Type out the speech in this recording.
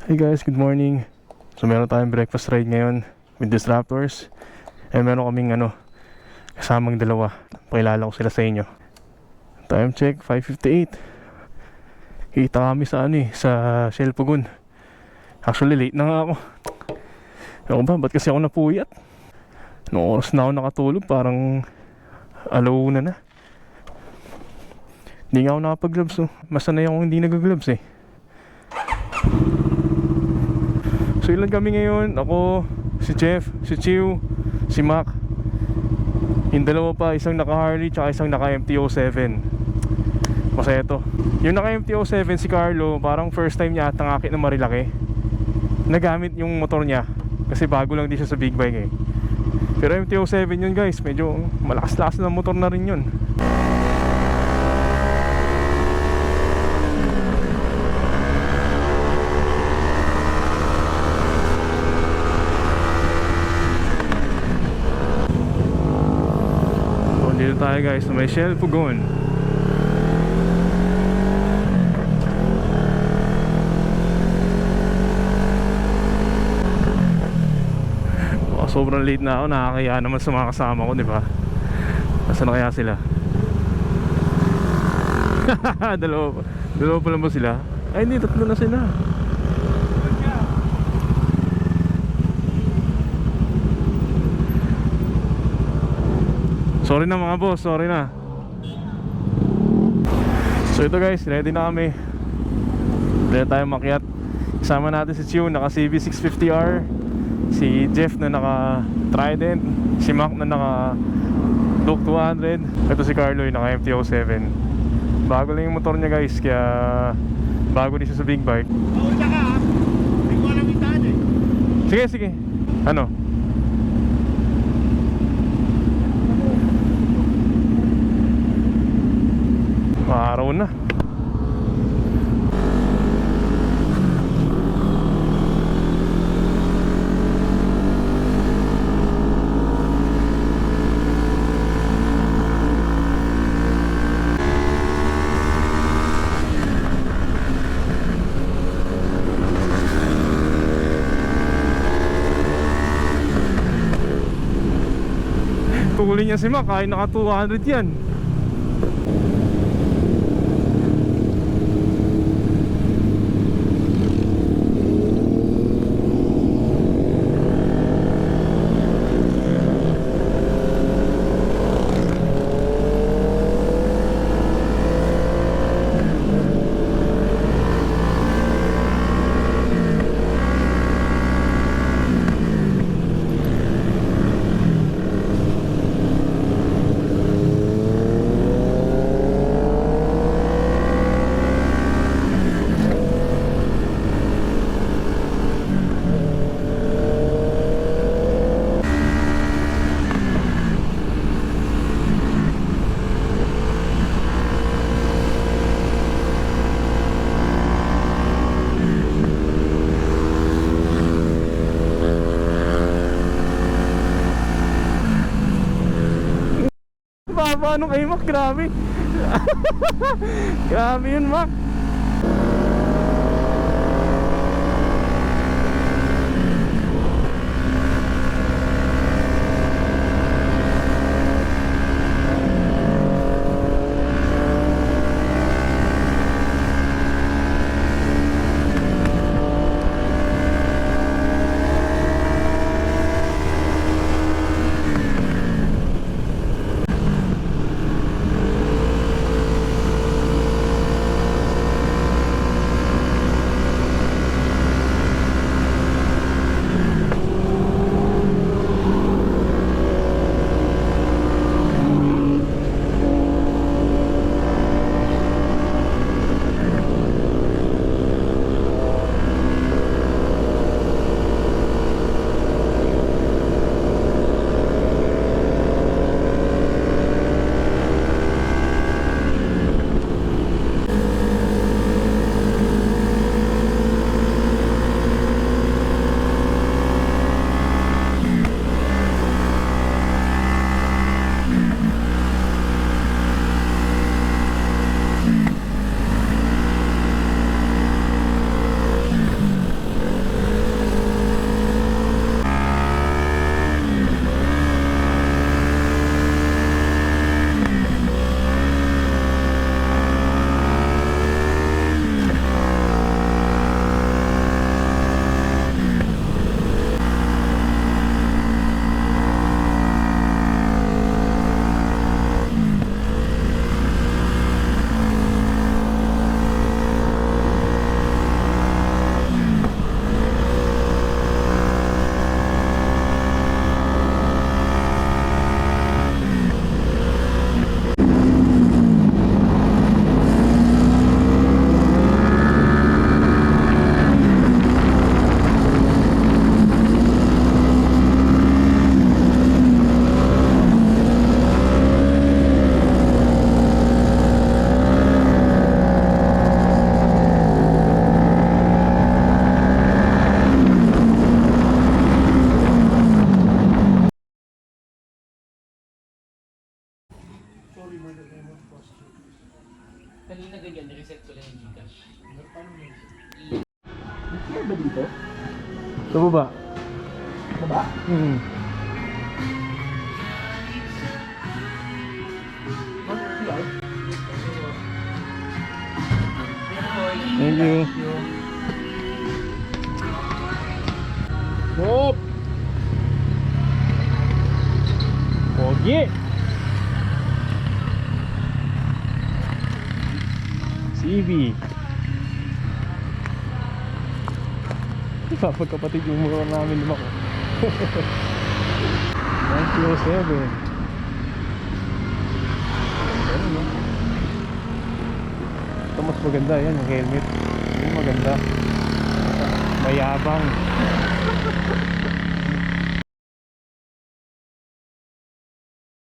Hey guys, good morning. So meron tayong breakfast ride ngayon with Disruptors. Meron kaming kasamang dalawa. Pakilala ko sila sa inyo. Time check, 5:58. Kita kami sa sa Shell Pugon. Actually late na nga ako. Ako ba, ba't kasi ako napuyat? Noong oras na ako nakatulog, parang alauna na. Hindi nga ako nakapag-gloves, so masanay akong hindi nag-gloves eh. So ilan kami ngayon? Ako, si Jeff, si Chiu, si Mac. Yung dalawa pa, isang naka-Harley tsaka isang naka-MT-07. Masaya to. Yung naka-MT-07 si Carlo, parang first time niya atang akit na Marilaki. Nagamit yung motor niya kasi bago lang din siya sa big bike eh. Pero MT-07 yun guys, medyo malakas-lakas na motor na rin yun. Dito tayo guys sa may Shell Pugon. Sobrang late na ako, nakakaya naman sa mga kasama ko, di ba? Nasaan na kaya sila? dalawa pa lang ba sila? Ay hindi, tatlo na sila. Sorry na mga boss, sorry na. So ito guys, ready na kami. Ready tayo makyat. Kasama natin si Chiu, naka CB650R. Si Jeff na naka Trident. Si Mac na naka Duke 200. Ito si Carlo yung naka MT-07. Bago lang yung motor niya guys, kaya bago din siya sa big bike. Mauna ka ha, hindi ko alam yung daan eh. Sige, sige. Ano? Araw na. Tugulin niya si Mac, kahit naka 200 yan. Paano kay Mac? Grabe. Grabe yun Mac. ba dito? Sa baba. Baba? Hmm. Thank you. Hop! Pogi! CV. Kapag-kapatid yung motor namin lima ko. 907. Ito mas maganda yan, yung helmet. Yung maganda. Mayabang.